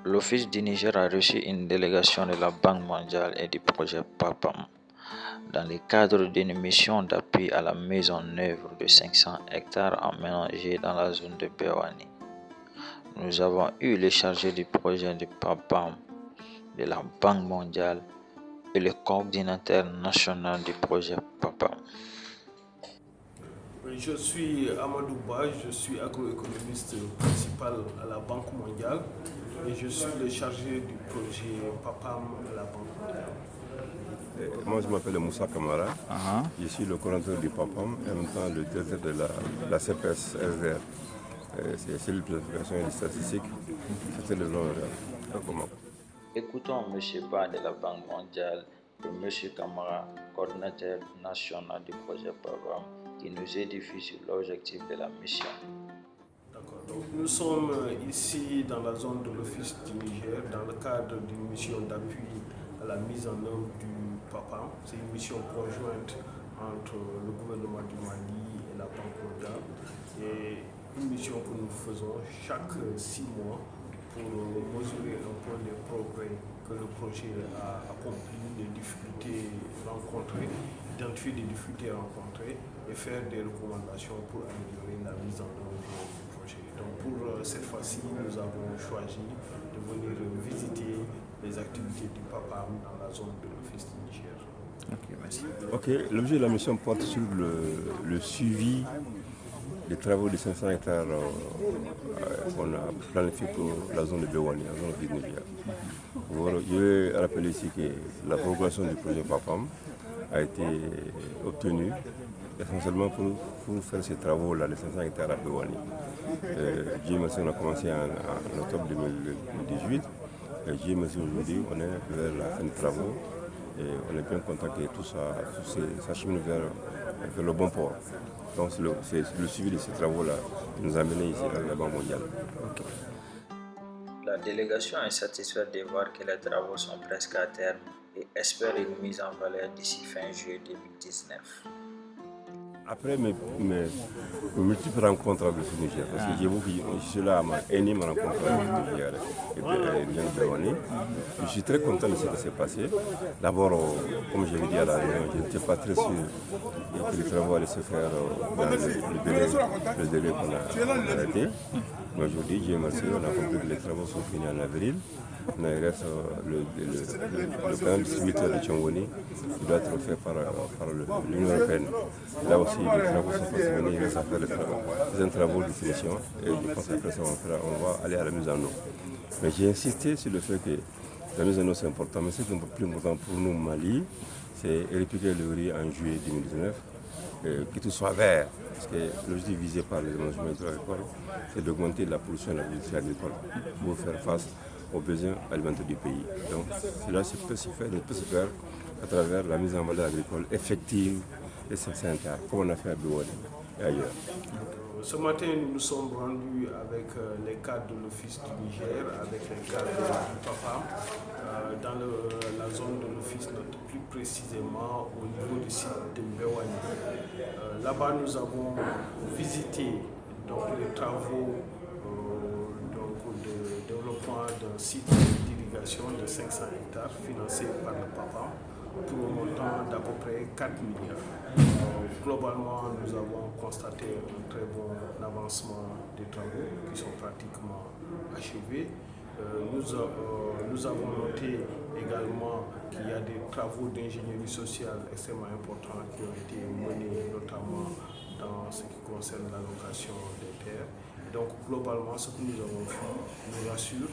L'Office du Niger a reçu une délégation de la Banque mondiale et du projet PAPAM dans le cadre d'une mission d'appui à la mise en œuvre de 500 hectares aménagés dans la zone de Bewani. Nous avons eu les chargés du projet du PAPAM, de la Banque mondiale et le coordinateur national du projet PAPAM. Je suis Amadou Ba, je suis agroéconomiste principal à la Banque mondiale et je suis le chargé du projet PAPAM à la Banque mondiale. Moi, je m'appelle Moussa Kamara. Je suis le coordinateur du PAPAM et en même temps le directeur de la CPS SDR. C'est le planification et les statistiques. C'était le nom de comment. Écoutons M. Ba de la Banque mondiale et M. Kamara, coordinateur national du projet PAPAM, qui nous édifie sur l'objectif de la mission. D'accord. Donc, nous sommes ici dans la zone de l'Office du Niger dans le cadre d'une mission d'appui à la mise en œuvre du PAPAM. C'est une mission conjointe entre le gouvernement du Mali et la Banque mondiale. Et une mission que nous faisons chaque 6 mois pour mesurer un peu les progrès que le projet a accompli, les difficultés rencontrées, identifier les difficultés rencontrées et faire des recommandations pour améliorer la mise en œuvre du projet. Donc pour cette fois-ci, nous avons choisi de venir visiter les activités du PAPAM dans la zone de l'Office du Niger. Ok, merci. Ok, l'objet de la mission porte sur le suivi des travaux de 500 hectares qu'on a planifié pour la zone de Bewani, la zone du Niger. Je vais rappeler ici que la progression du projet PAPAM a été obtenue essentiellement pour faire ces travaux-là, les 500 hectares à Bewani. On a commencé en octobre 2018. JMSC aujourd'hui, on est vers la fin des travaux et on est bien content que tout ça chemine vers le bon port. Donc c'est le suivi de ces travaux-là qui nous a menés ici à la Banque mondiale. Okay. La délégation est satisfaite de voir que les travaux sont presque à terme et espère une mise en valeur d'ici fin juillet 2019. Après mes multiples rencontres avec le Niger, parce que je suis là à ma énième rencontre avec le Niger et bien Bewani, je suis très content de ce qui s'est passé. D'abord, comme je l'ai dit à la réunion, je n'étais pas très sûr que les travaux allaient se faire dans le délai qu'on a arrêté. Mais aujourd'hui, Dieu merci, on a compris que les travaux sont finis en avril. Mais il reste le plan distributeur de Tchongoni qui doit être fait par l'Union européenne. Là aussi, les travaux sont finis, il reste à faire les travaux. C'est un travaux de finition et je pense qu'après ça, on va aller à la mise en eau. Mais j'ai insisté sur le fait que la mise en eau c'est important, mais ce qui est plus important pour nous, Mali, c'est répliquer le riz en juillet 2019, que tout soit vert. Parce que l'objectif visé par les aménagements agricoles, c'est d'augmenter la production de l'industrie agricole pour faire face aux besoins alimentaires du pays. Donc cela ne peut se faire à travers la mise en valeur agricole effective des 500 hectares, comme on a fait à Bewani et ailleurs. Ce matin, nous nous sommes rendus avec les cadres de l'Office du Niger, avec les cadres du PAPAM, dans la zone de l'Office, plus précisément au niveau du site de Bewani. Là-bas, nous avons visité donc, les travaux de développement d'un site d'irrigation de 500 hectares financé par le PAPAM pour un montant d'à peu près 4 milliards. Globalement, nous avons constaté un très bon avancement des travaux qui sont pratiquement achevés. Nous avons noté également qu'il y a des travaux d'ingénierie sociale extrêmement importants qui ont été menés, notamment dans ce qui concerne l'allocation des terres. Donc, globalement, ce que nous avons fait nous rassure.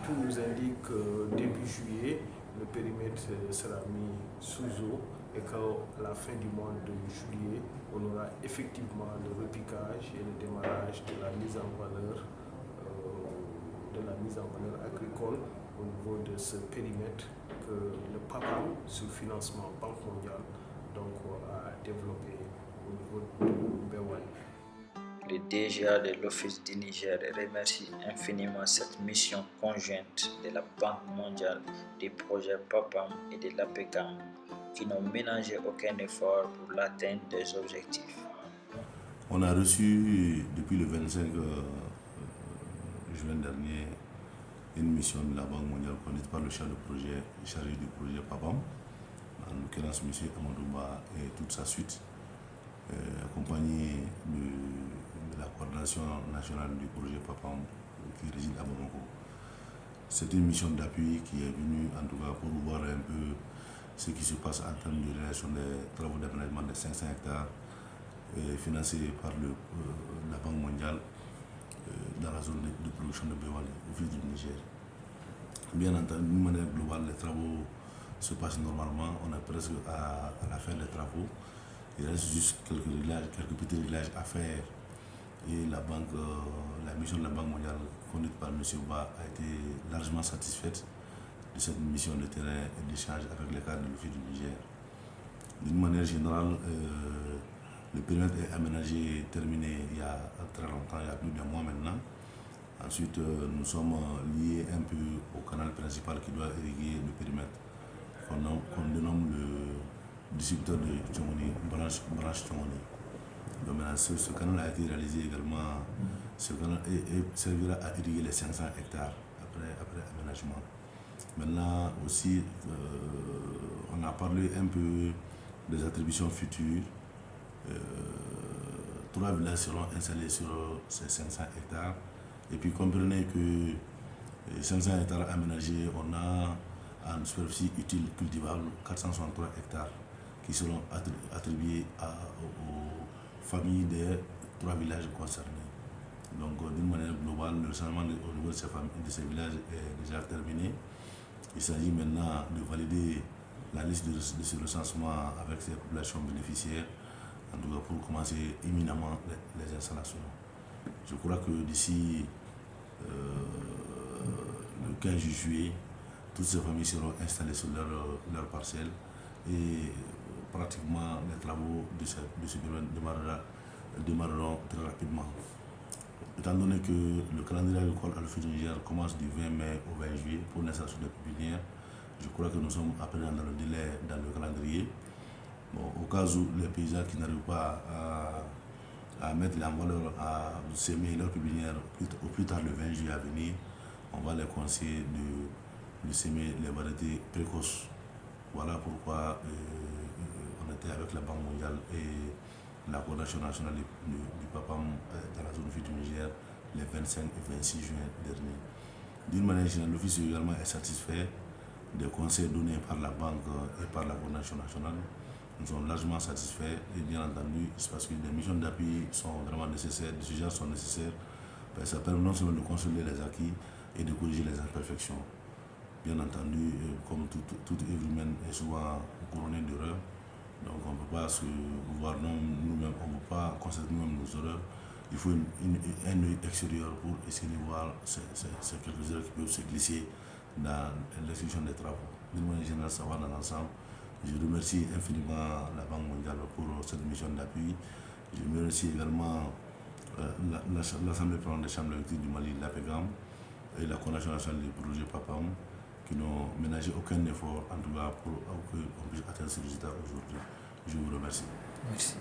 Tout nous indique que début juillet, le périmètre sera mis sous eau et qu'à la fin du mois de juillet, on aura effectivement le repiquage et le démarrage de la mise en valeur agricole au niveau de ce périmètre que le PAPAM, sous financement Banque mondiale, donc, a développé au niveau de Bewani. Le DGA de l'Office du Niger remercie infiniment cette mission conjointe de la Banque mondiale, des projets PAPAM et de l'APECAM qui n'ont ménagé aucun effort pour l'atteinte des objectifs. On a reçu depuis le 25 juin dernier une mission de la Banque mondiale conduite par le chef de projet chargé du projet PAPAM, en l'occurrence M. Amadouba et toute sa suite, accompagné de la coordination nationale du projet PAPAM qui réside à Bamako. C'est une mission d'appui qui est venue en tout cas pour voir un peu ce qui se passe en termes de réalisation des travaux d'aménagement de 500 hectares financés par la Banque mondiale dans la zone de production de Béwali, au fil du Niger. Bien entendu, d'une manière globale, les travaux se passent normalement. On est presque à la fin des travaux. Il reste juste quelques petits réglages à faire. Et la mission de la Banque mondiale, conduite par M. Ba, a été largement satisfaite de cette mission de terrain et d'échange avec les cadres de l'Office du Niger. D'une manière générale, le périmètre est aménagé et terminé il y a très longtemps, il y a plus d'un mois maintenant. Ensuite, nous sommes liés un peu au canal principal qui doit irriguer le périmètre, qu'on dénomme le distributeur de Tchongoni, branche Tchongoni. Donc maintenant, ce canal a été réalisé également, ce canal servira à irriguer les 500 hectares après aménagement. Maintenant aussi, on a parlé un peu des attributions futures. 3 villages seront installés sur ces 500 hectares. Et puis comprenez que 500 hectares aménagés, on a en superficie utile cultivable 463 hectares qui seront attribués aux familles des 3 villages concernés. Donc d'une manière globale, le changement au niveau de ces villages est déjà terminé. Il s'agit maintenant de valider la liste de ce recensement avec ces populations bénéficiaires, en tout cas pour commencer imminemment les installations. Je crois que d'ici le 15 juillet, toutes ces familles seront installées sur leur parcelle et pratiquement les travaux de ce domaine démarreront très rapidement. Étant donné que le calendrier agricole à l'Office du Niger commence du 20 mai au 20 juillet pour l'installation des pépinières, je crois que nous sommes à présent dans le délai dans le calendrier. Bon, au cas où les paysans qui n'arrivent pas à mettre en valeur, à semer leurs pépinières au plus tard le 20 juillet à venir, on va les conseiller de semer les variétés précoces. Voilà pourquoi on était avec la Banque mondiale et la coordination nationale du PAPAM dans la zone du Niger les 25 et 26 juin dernier. D'une manière générale, l'Office également est satisfait des conseils donnés par la Banque et par la coordination nationale. Nous sommes largement satisfaits et bien entendu, c'est parce que des missions d'appui sont vraiment nécessaires, des sujets sont nécessaires, ça permet non seulement de consolider les acquis et de corriger les imperfections. Bien entendu, comme toute œuvre humaine est souvent couronnée d'erreurs, donc on ne peut pas se voir nous-mêmes, on ne peut pas constater nous-mêmes nos erreurs. Il faut un œil extérieur pour essayer de voir ces quelques erreurs qui peuvent se glisser dans l'exécution des travaux. D'une manière générale, ça va dans l'ensemble. Je remercie infiniment la Banque mondiale pour cette mission d'appui. Je remercie également l'Assemblée parlementaire des chambres électriques du Mali, l'APEGAM, et la Coordination nationale du projet PAPAM, qui n'ont ménagé aucun effort, en tout cas, pour qu'on puisse atteindre ce résultat aujourd'hui. Je vous remercie. Merci.